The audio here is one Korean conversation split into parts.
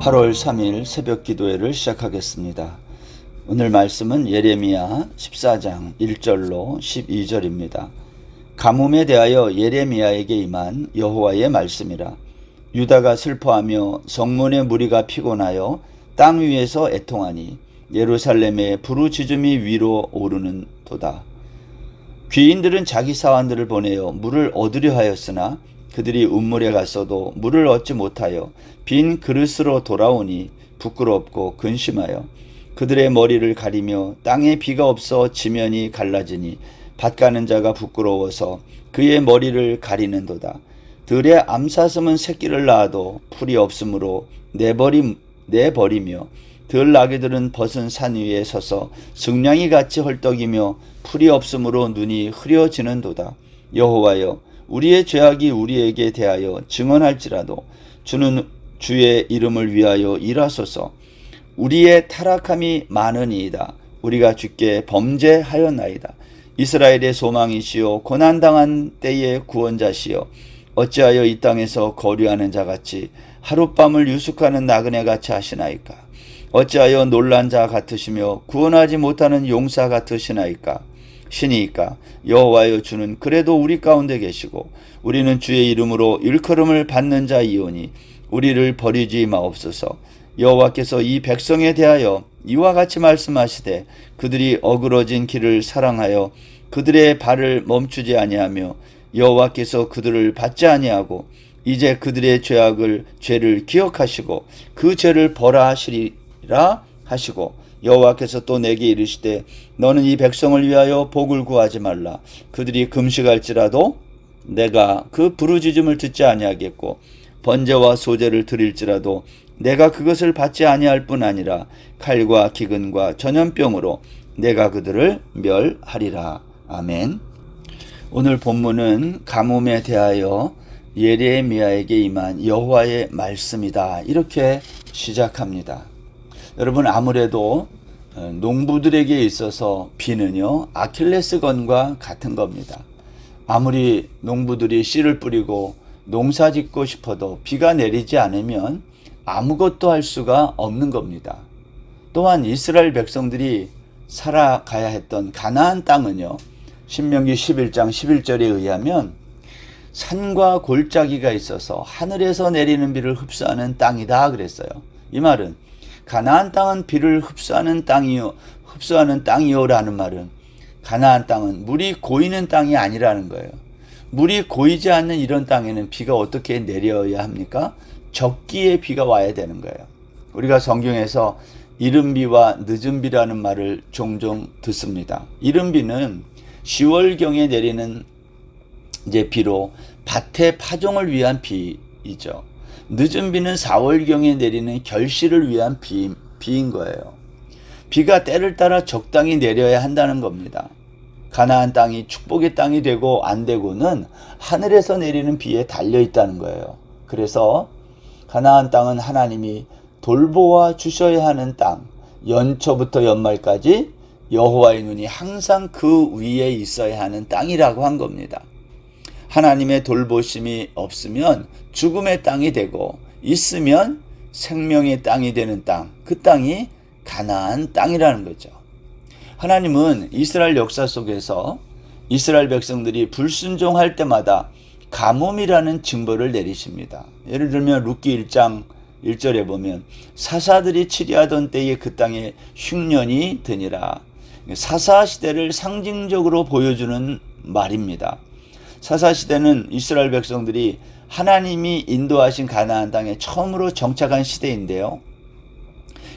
8월 3일 새벽 기도회를 시작하겠습니다. 오늘 말씀은 예레미야 14장 1절로 12절입니다. 가뭄에 대하여 예레미야에게 임한 여호와의 말씀이라. 유다가 슬퍼하며 성문의 무리가 피곤하여 땅 위에서 애통하니 예루살렘의 부르짖음이 위로 오르는 도다. 귀인들은 자기 사환들을 보내어 물을 얻으려 하였으나 그들이 운물에 갔어도 물을 얻지 못하여 빈 그릇으로 돌아오니 부끄럽고 근심하여 그들의 머리를 가리며 땅에 비가 없어 지면이 갈라지니 밭 가는 자가 부끄러워서 그의 머리를 가리는도다. 들의 암사슴은 새끼를 낳아도 풀이 없으므로 내버리며 들 나귀들은 벗은 산 위에 서서 증량이 같이 헐떡이며 풀이 없으므로 눈이 흐려지는도다. 여호와여, 우리의 죄악이 우리에게 대하여 증언할지라도 주는 주의 이름을 위하여 일하소서. 우리의 타락함이 많으니이다. 우리가 주께 범죄하였나이다. 이스라엘의 소망이시요 고난당한 때의 구원자시여, 어찌하여 이 땅에서 거류하는 자같이 하룻밤을 유숙하는 나그네같이 하시나이까. 어찌하여 놀란 자 같으시며 구원하지 못하는 용사 같으시나이까. 신이니까 여호와여, 주는 그래도 우리 가운데 계시고 우리는 주의 이름으로 일컬음을 받는 자이오니 우리를 버리지 마옵소서. 여호와께서 이 백성에 대하여 이와 같이 말씀하시되 그들이 어그러진 길을 사랑하여 그들의 발을 멈추지 아니하며 여호와께서 그들을 받지 아니하고 이제 그들의 죄를 기억하시고 그 죄를 벌하시리라 하시고, 여호와께서 또 내게 이르시되 너는 이 백성을 위하여 복을 구하지 말라. 그들이 금식할지라도 내가 그 부르짖음을 듣지 아니하겠고 번제와 소제를 드릴지라도 내가 그것을 받지 아니할 뿐 아니라 칼과 기근과 전염병으로 내가 그들을 멸하리라. 아멘. 오늘 본문은 가뭄에 대하여 예레미야에게 임한 여호와의 말씀이다, 이렇게 시작합니다. 여러분, 아무래도 농부들에게 있어서 비는요 아킬레스건과 같은 겁니다. 아무리 농부들이 씨를 뿌리고 농사 짓고 싶어도 비가 내리지 않으면 아무것도 할 수가 없는 겁니다. 또한 이스라엘 백성들이 살아가야 했던 가나안 땅은요, 신명기 11장 11절에 의하면 산과 골짜기가 있어서 하늘에서 내리는 비를 흡수하는 땅이다 그랬어요. 이 말은 가나안 땅은 비를 흡수하는 땅이요라는 말은 가나안 땅은 물이 고이는 땅이 아니라는 거예요. 물이 고이지 않는 이런 땅에는 비가 어떻게 내려야 합니까? 적기에 비가 와야 되는 거예요. 우리가 성경에서 이른 비와 늦은 비라는 말을 종종 듣습니다. 이른 비는 10월경에 내리는 비로 밭의 파종을 위한 비이죠. 늦은 비는 4월경에 내리는 결실을 위한 비인 거예요. 비가 때를 따라 적당히 내려야 한다는 겁니다. 가나안 땅이 축복의 땅이 되고 안 되고는 하늘에서 내리는 비에 달려 있다는 거예요. 그래서 가나안 땅은 하나님이 돌보아 주셔야 하는 땅, 연초부터 연말까지 여호와의 눈이 항상 그 위에 있어야 하는 땅이라고 한 겁니다. 하나님의 돌보심이 없으면 죽음의 땅이 되고 있으면 생명의 땅이 되는 땅, 그 땅이 가나안 땅이라는 거죠. 하나님은 이스라엘 역사 속에서 이스라엘 백성들이 불순종할 때마다 가뭄이라는 징벌을 내리십니다. 예를 들면 룻기 1장 1절에 보면 사사들이 치리하던 때에 그 땅에 흉년이 드니라. 사사시대를 상징적으로 보여주는 말입니다. 사사시대는 이스라엘 백성들이 하나님이 인도하신 가나안 땅에 처음으로 정착한 시대인데요,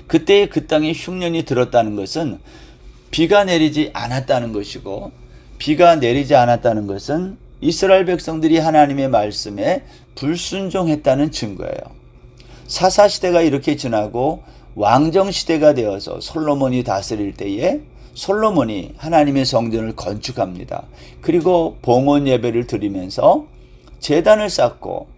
그때 그 땅에 흉년이 들었다는 것은 비가 내리지 않았다는 것이고, 비가 내리지 않았다는 것은 이스라엘 백성들이 하나님의 말씀에 불순종했다는 증거예요. 사사시대가 이렇게 지나고 왕정시대가 되어서 솔로몬이 다스릴 때에 솔로몬이 하나님의 성전을 건축합니다. 그리고 봉헌 예배를 드리면서 제단을 쌓고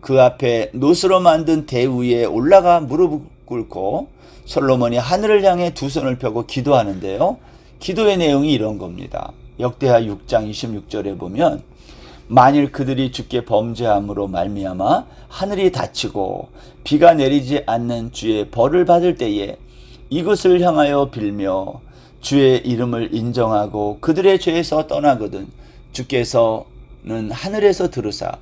그 앞에 노스로 만든 대 위에 올라가 무릎을 꿇고 솔로몬이 하늘을 향해 두 손을 펴고 기도하는데요, 기도의 내용이 이런 겁니다. 역대하 6장 26절에 보면 만일 그들이 주께 범죄함으로 말미암아 하늘이 닫히고 비가 내리지 않는 주의 벌을 받을 때에 이것을 향하여 빌며 주의 이름을 인정하고 그들의 죄에서 떠나거든 주께서는 하늘에서 들으사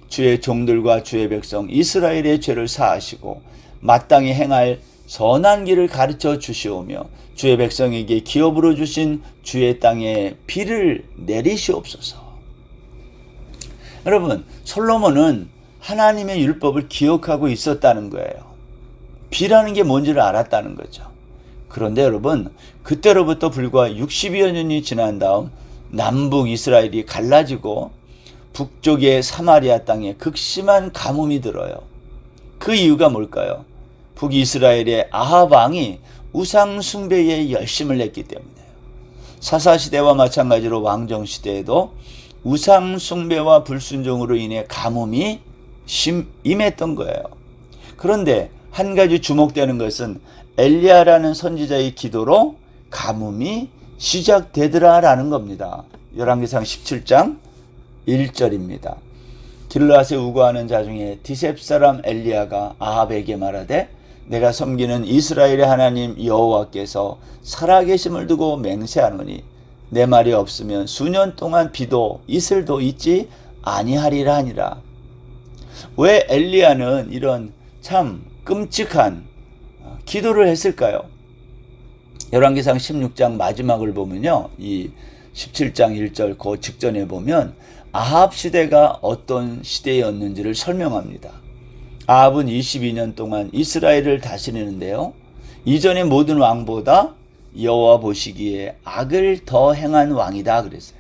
주의 종들과 주의 백성 이스라엘의 죄를 사하시고 마땅히 행할 선한 길을 가르쳐 주시오며 주의 백성에게 기업으로 주신 주의 땅에 비를 내리시옵소서. 여러분, 솔로몬은 하나님의 율법을 기억하고 있었다는 거예요. 비라는 게 뭔지를 알았다는 거죠. 그런데 여러분, 그때로부터 불과 60여 년이 지난 다음 남북 이스라엘이 갈라지고 북쪽의 사마리아 땅에 극심한 가뭄이 들어요. 그 이유가 뭘까요? 북이스라엘의 아합 왕이 우상 숭배에 열심을 냈기 때문이에요. 사사시대와 마찬가지로 왕정시대에도 우상 숭배와 불순종으로 인해 가뭄이 임했던 거예요. 그런데 한 가지 주목되는 것은 엘리야라는 선지자의 기도로 가뭄이 시작되더라라는 겁니다. 열왕기상 17장 1절입니다. 길르앗에 우거하는 자 중에 디셉 사람 엘리야가 아합에게 말하되 내가 섬기는 이스라엘의 하나님 여호와께서 살아계심을 두고 맹세하노니 내 말이 없으면 수년 동안 비도 이슬도 있지 아니하리라 하니라. 왜 엘리야는 이런 참 끔찍한 기도를 했을까요? 열왕기상 16장 마지막을 보면요, 이 17장 1절 그 직전에 보면 아합 시대가 어떤 시대였는지를 설명합니다. 아합은 22년 동안 이스라엘을 다스리는데요, 이전의 모든 왕보다 여호와 보시기에 악을 더 행한 왕이다 그랬어요.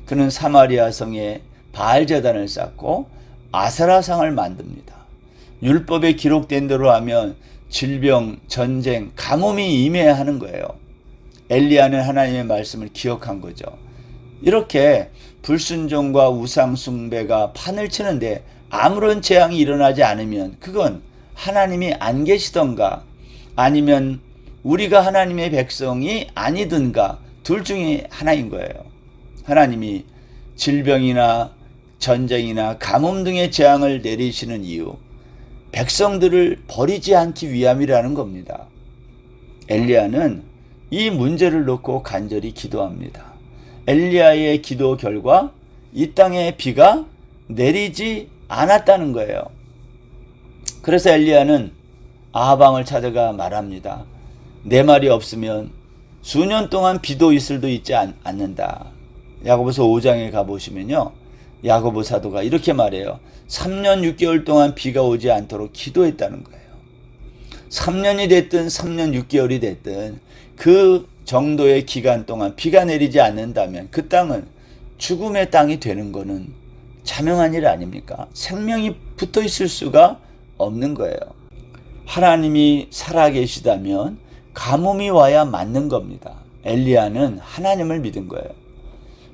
그는 사마리아 성에 바알 제단을 쌓고 아세라상을 만듭니다. 율법에 기록된 대로 하면 질병, 전쟁, 가뭄이 임해야 하는 거예요. 엘리야는 하나님의 말씀을 기억한 거죠. 이렇게 불순종과 우상 숭배가 판을 치는데 아무런 재앙이 일어나지 않으면 그건 하나님이 안 계시던가 아니면 우리가 하나님의 백성이 아니든가 둘 중에 하나인 거예요. 하나님이 질병이나 전쟁이나 가뭄 등의 재앙을 내리시는 이유, 백성들을 버리지 않기 위함이라는 겁니다. 엘리야는 이 문제를 놓고 간절히 기도합니다. 엘리야의 기도 결과 이 땅에 비가 내리지 않았다는 거예요. 그래서 엘리야는 아합 왕을 찾아가 말합니다. 내 말이 없으면 수년 동안 비도 이슬도 있지 않는다. 야고보서 5장에 가보시면요, 야고보 사도가 이렇게 말해요. 3년 6개월 동안 비가 오지 않도록 기도했다는 거예요. 3년이 됐든 3년 6개월이 됐든 그 정도의 기간 동안 비가 내리지 않는다면 그 땅은 죽음의 땅이 되는 거는 자명한 일 아닙니까? 생명이 붙어 있을 수가 없는 거예요. 하나님이 살아계시다면 가뭄이 와야 맞는 겁니다. 엘리야는 하나님을 믿은 거예요.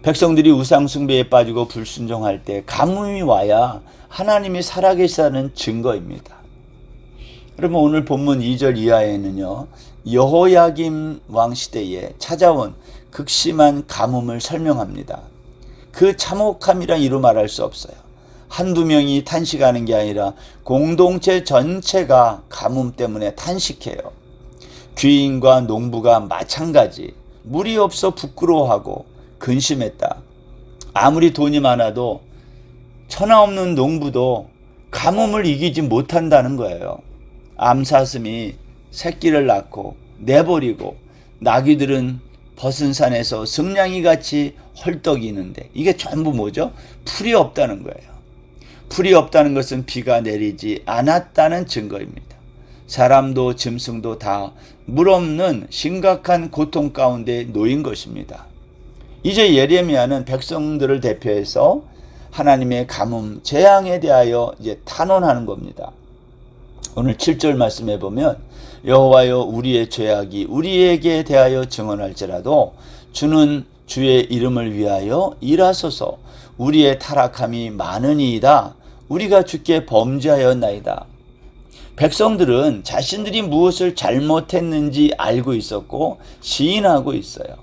백성들이 우상 숭배에 빠지고 불순종할 때 가뭄이 와야 하나님이 살아계시다는 증거입니다. 그러면 오늘 본문 2절 이하에는요, 여호야김 왕 시대에 찾아온 극심한 가뭄을 설명합니다. 그 참혹함이라 이루 말할 수 없어요. 한두 명이 탄식하는 게 아니라 공동체 전체가 가뭄 때문에 탄식해요. 귀인과 농부가 마찬가지, 물이 없어 부끄러워하고 근심했다. 아무리 돈이 많아도 천하 없는 농부도 가뭄을 이기지 못한다는 거예요. 암사슴이 새끼를 낳고 내버리고 나귀들은 벗은 산에서 승냥이 같이 헐떡이는데 이게 전부 뭐죠? 풀이 없다는 거예요. 풀이 없다는 것은 비가 내리지 않았다는 증거입니다. 사람도 짐승도 다 물 없는 심각한 고통 가운데 놓인 것입니다. 이제 예레미야는 백성들을 대표해서 하나님의 가뭄, 재앙에 대하여 이제 탄원하는 겁니다. 오늘 7절 말씀해 보면 여호와여 우리의 죄악이 우리에게 대하여 증언할지라도 주는 주의 이름을 위하여 일하소서. 우리의 타락함이 많으니이다. 우리가 주께 범죄하였나이다. 백성들은 자신들이 무엇을 잘못했는지 알고 있었고 시인하고 있어요.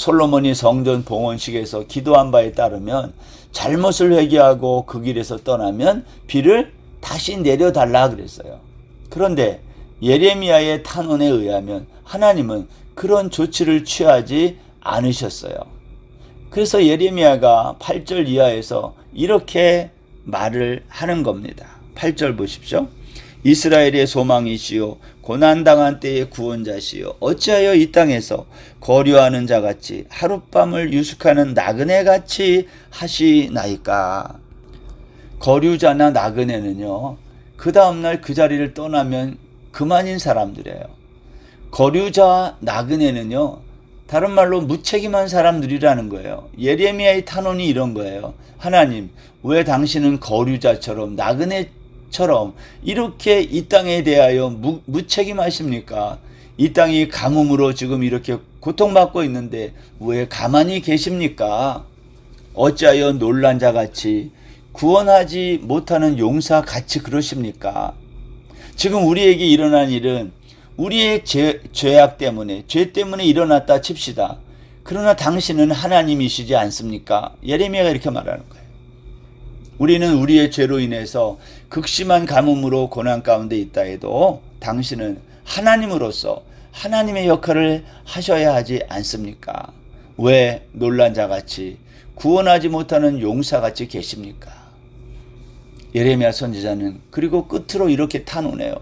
솔로몬이 성전 봉헌식에서 기도한 바에 따르면 잘못을 회개하고 그 길에서 떠나면 비를 다시 내려달라 그랬어요. 그런데 예레미야의 탄원에 의하면 하나님은 그런 조치를 취하지 않으셨어요. 그래서 예레미야가 8절 이하에서 이렇게 말을 하는 겁니다. 8절 보십시오. 이스라엘의 소망이시요 고난당한 때의 구원자시요 어찌하여 이 땅에서 거류하는 자같이 하룻밤을 유숙하는 나그네같이 하시나이까. 거류자나 나그네는요, 그 다음날 그 자리를 떠나면 그만인 사람들이에요. 거류자 나그네는요, 다른 말로 무책임한 사람들이라는 거예요. 예레미야의 탄원이 이런 거예요. 하나님, 왜 당신은 거류자처럼 나그네처럼 이렇게 이 땅에 대하여 무책임하십니까? 이 땅이 가뭄으로 지금 이렇게 고통받고 있는데 왜 가만히 계십니까? 어찌하여 놀란 자같이 구원하지 못하는 용사같이 그러십니까? 지금 우리에게 일어난 일은 우리의 죄악 때문에, 죄 때문에 일어났다 칩시다. 그러나 당신은 하나님이시지 않습니까? 예레미야가 이렇게 말하는 거예요. 우리는 우리의 죄로 인해서 극심한 가뭄으로 고난 가운데 있다 해도 당신은 하나님으로서 하나님의 역할을 하셔야 하지 않습니까? 왜 놀란 자같이 구원하지 못하는 용사같이 계십니까? 예레미야 선지자는 그리고 끝으로 이렇게 탄원해요.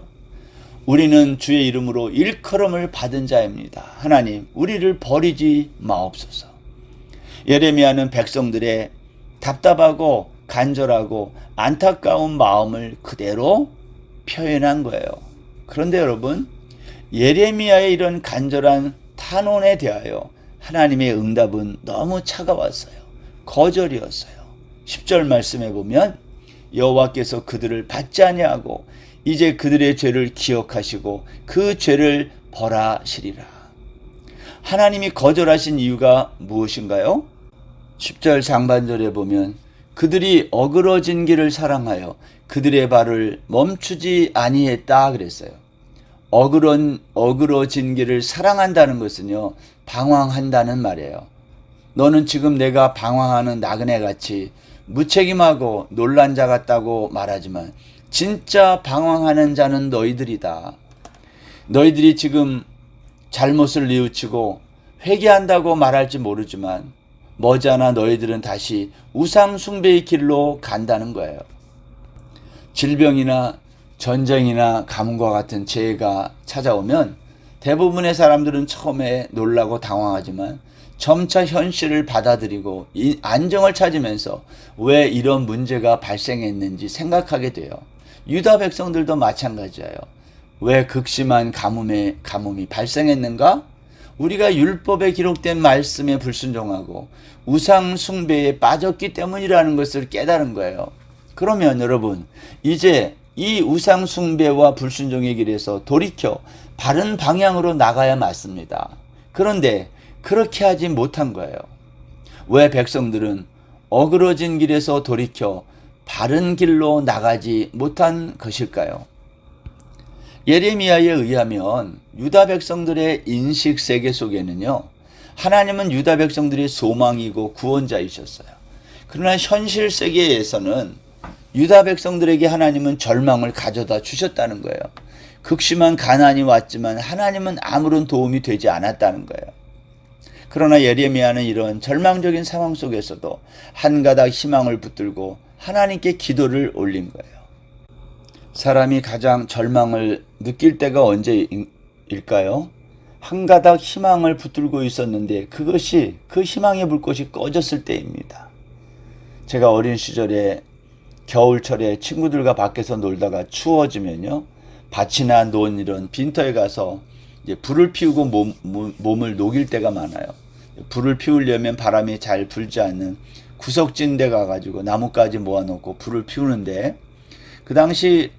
우리는 주의 이름으로 일컬음을 받은 자입니다. 하나님, 우리를 버리지 마옵소서. 예레미야는 백성들의 답답하고 간절하고 안타까운 마음을 그대로 표현한 거예요. 그런데 여러분, 예레미야의 이런 간절한 탄원에 대하여 하나님의 응답은 너무 차가웠어요. 거절이었어요. 10절 말씀에 보면 여호와께서 그들을 받지 아니하고 이제 그들의 죄를 기억하시고 그 죄를 벌하시리라. 하나님이 거절하신 이유가 무엇인가요? 10절 상반절에 보면 그들이 어그러진 길을 사랑하여 그들의 발을 멈추지 아니했다 그랬어요. 어그러진 길을 사랑한다는 것은요, 방황한다는 말이에요. 너는 지금 내가 방황하는 나그네같이 무책임하고 놀란 자 같다고 말하지만 진짜 방황하는 자는 너희들이다. 너희들이 지금 잘못을 뉘우치고 회개한다고 말할지 모르지만 머지않아 너희들은 다시 우상 숭배의 길로 간다는 거예요. 질병이나 전쟁이나 가뭄과 같은 재해가 찾아오면 대부분의 사람들은 처음에 놀라고 당황하지만 점차 현실을 받아들이고 안정을 찾으면서 왜 이런 문제가 발생했는지 생각하게 돼요. 유다 백성들도 마찬가지예요. 왜 극심한 가뭄이 발생했는가? 우리가 율법에 기록된 말씀에 불순종하고 우상 숭배에 빠졌기 때문이라는 것을 깨달은 거예요. 그러면 여러분, 이제 이 우상 숭배와 불순종의 길에서 돌이켜 바른 방향으로 나가야 맞습니다. 그런데 그렇게 하지 못한 거예요. 왜 백성들은 어그러진 길에서 돌이켜 바른 길로 나가지 못한 것일까요? 예레미야에 의하면 유다 백성들의 인식 세계 속에는요, 하나님은 유다 백성들의 소망이고 구원자이셨어요. 그러나 현실 세계에서는 유다 백성들에게 하나님은 절망을 가져다 주셨다는 거예요. 극심한 가난이 왔지만 하나님은 아무런 도움이 되지 않았다는 거예요. 그러나 예레미야는 이런 절망적인 상황 속에서도 한 가닥 희망을 붙들고 하나님께 기도를 올린 거예요. 사람이 가장 절망을 느낄 때가 언제일까요? 한 가닥 희망을 붙들고 있었는데 그 희망의 불꽃이 꺼졌을 때입니다. 제가 어린 시절에 겨울철에 친구들과 밖에서 놀다가 추워지면요, 밭이나 논 이런 빈터에 가서 이제 불을 피우고 몸을 녹일 때가 많아요. 불을 피우려면 바람이 잘 불지 않는 구석진 데 가가지고 나뭇가지 모아놓고 불을 피우는데, 그 당시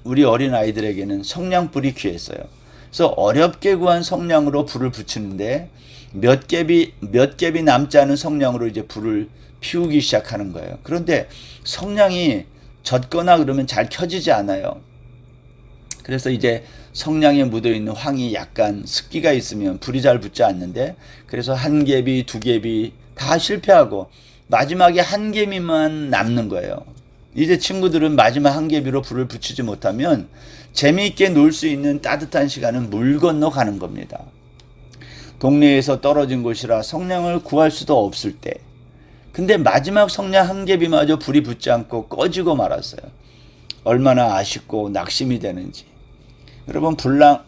우리 어린 아이들에게는 성냥불이 귀했어요. 그래서 어렵게 구한 성냥으로 불을 붙이는데 몇 갭이 남지 않은 성냥으로 이제 불을 피우기 시작하는 거예요. 그런데 성냥이 젖거나 그러면 잘 켜지지 않아요. 그래서 이제 성냥에 묻어있는 황이 약간 습기가 있으면 불이 잘 붙지 않는데, 그래서 한 개비, 두 개비 다 실패하고 마지막에 한 개비만 남는 거예요. 이제 친구들은 마지막 한 개비로 불을 붙이지 못하면 재미있게 놀 수 있는 따뜻한 시간은 물 건너 가는 겁니다. 동네에서 떨어진 곳이라 성냥을 구할 수도 없을 때, 근데 마지막 성냥 한 개비마저 불이 붙지 않고 꺼지고 말았어요. 얼마나 아쉽고 낙심이 되는지. 여러분,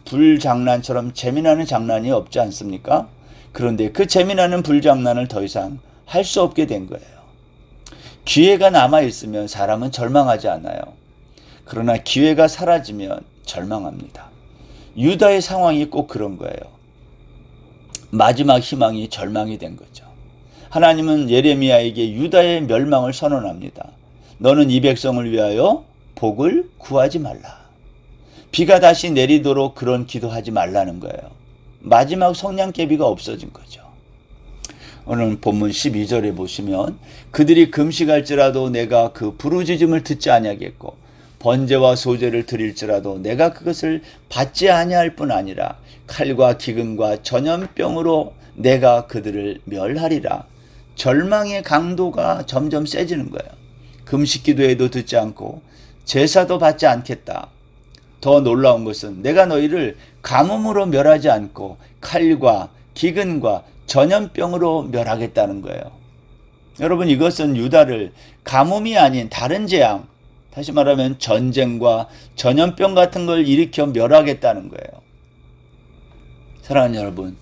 불장난처럼 재미나는 장난이 없지 않습니까? 그런데 그 재미나는 불장난을 더 이상 할 수 없게 된 거예요. 기회가 남아있으면 사람은 절망하지 않아요. 그러나 기회가 사라지면 절망합니다. 유다의 상황이 꼭 그런 거예요. 마지막 희망이 절망이 된 거죠. 하나님은 예레미야에게 유다의 멸망을 선언합니다. 너는 이 백성을 위하여 복을 구하지 말라. 비가 다시 내리도록 그런 기도하지 말라는 거예요. 마지막 성냥개비가 없어진 거죠. 오늘 본문 12절에 보시면 그들이 금식할지라도 내가 그 부르짖음을 듣지 아니하겠고 번제와 소제를 드릴지라도 내가 그것을 받지 아니할 뿐 아니라 칼과 기근과 전염병으로 내가 그들을 멸하리라. 절망의 강도가 점점 세지는 거예요. 금식 기도에도 듣지 않고 제사도 받지 않겠다. 더 놀라운 것은 내가 너희를 가뭄으로 멸하지 않고 칼과 기근과 전염병으로 멸하겠다는 거예요. 여러분, 이것은 유다를 가뭄이 아닌 다른 재앙, 다시 말하면 전쟁과 전염병 같은 걸 일으켜 멸하겠다는 거예요. 사랑하는 여러분,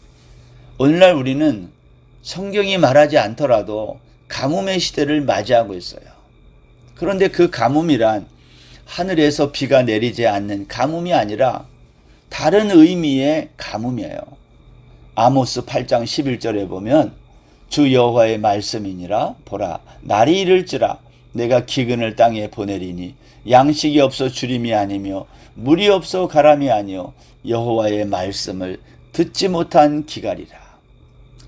오늘날 우리는 성경이 말하지 않더라도 가뭄의 시대를 맞이하고 있어요. 그런데 그 가뭄이란 하늘에서 비가 내리지 않는 가뭄이 아니라 다른 의미의 가뭄이에요. 아모스 8장 11절에 보면 주 여호와의 말씀이니라 보라 날이 이를지라 내가 기근을 땅에 보내리니 양식이 없어 주림이 아니며 물이 없어 가람이 아니요 여호와의 말씀을 듣지 못한 기갈이라.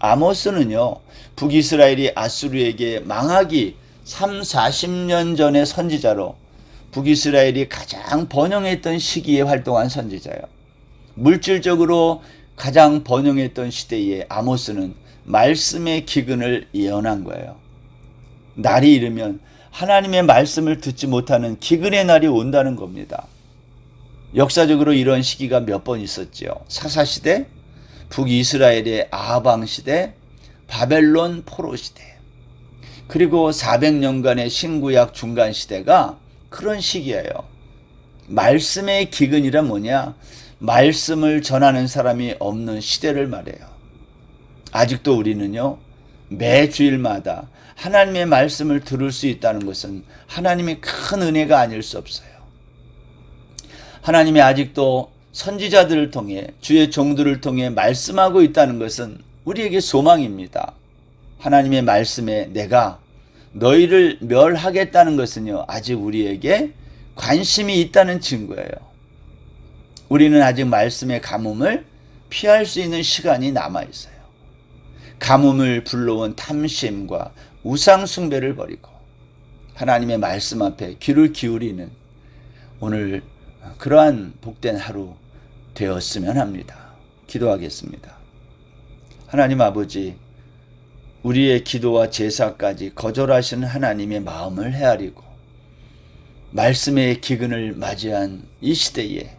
아모스는요, 북이스라엘이 아수르에게 망하기 30-40년 전의 선지자로 북이스라엘이 가장 번영했던 시기에 활동한 선지자예요. 물질적으로 가장 번영했던 시대에 아모스는 말씀의 기근을 예언한 거예요. 날이 이르면 하나님의 말씀을 듣지 못하는 기근의 날이 온다는 겁니다. 역사적으로 이런 시기가 몇 번 있었지요. 사사시대, 북이스라엘의 아방시대, 바벨론 포로시대, 그리고 400년간의 신구약 중간시대가 그런 시기예요. 말씀의 기근이란 뭐냐? 말씀을 전하는 사람이 없는 시대를 말해요. 아직도 우리는요, 매 주일마다 하나님의 말씀을 들을 수 있다는 것은 하나님의 큰 은혜가 아닐 수 없어요. 하나님이 아직도 선지자들을 통해 주의 종들을 통해 말씀하고 있다는 것은 우리에게 소망입니다. 하나님의 말씀에 내가 너희를 멸하겠다는 것은요, 아직 우리에게 관심이 있다는 증거예요. 우리는 아직 말씀의 가뭄을 피할 수 있는 시간이 남아 있어요. 가뭄을 불러온 탐심과 우상 숭배를 버리고 하나님의 말씀 앞에 귀를 기울이는 오늘 그러한 복된 하루 되었으면 합니다. 기도하겠습니다. 하나님 아버지, 우리의 기도와 제사까지 거절하시는 하나님의 마음을 헤아리고 말씀의 기근을 맞이한 이 시대에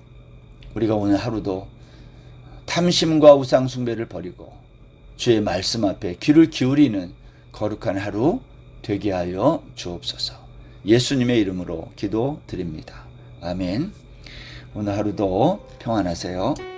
우리가 오늘 하루도 탐심과 우상 숭배를 버리고 주의 말씀 앞에 귀를 기울이는 거룩한 하루 되게 하여 주옵소서. 예수님의 이름으로 기도드립니다. 아멘. 오늘 하루도 평안하세요.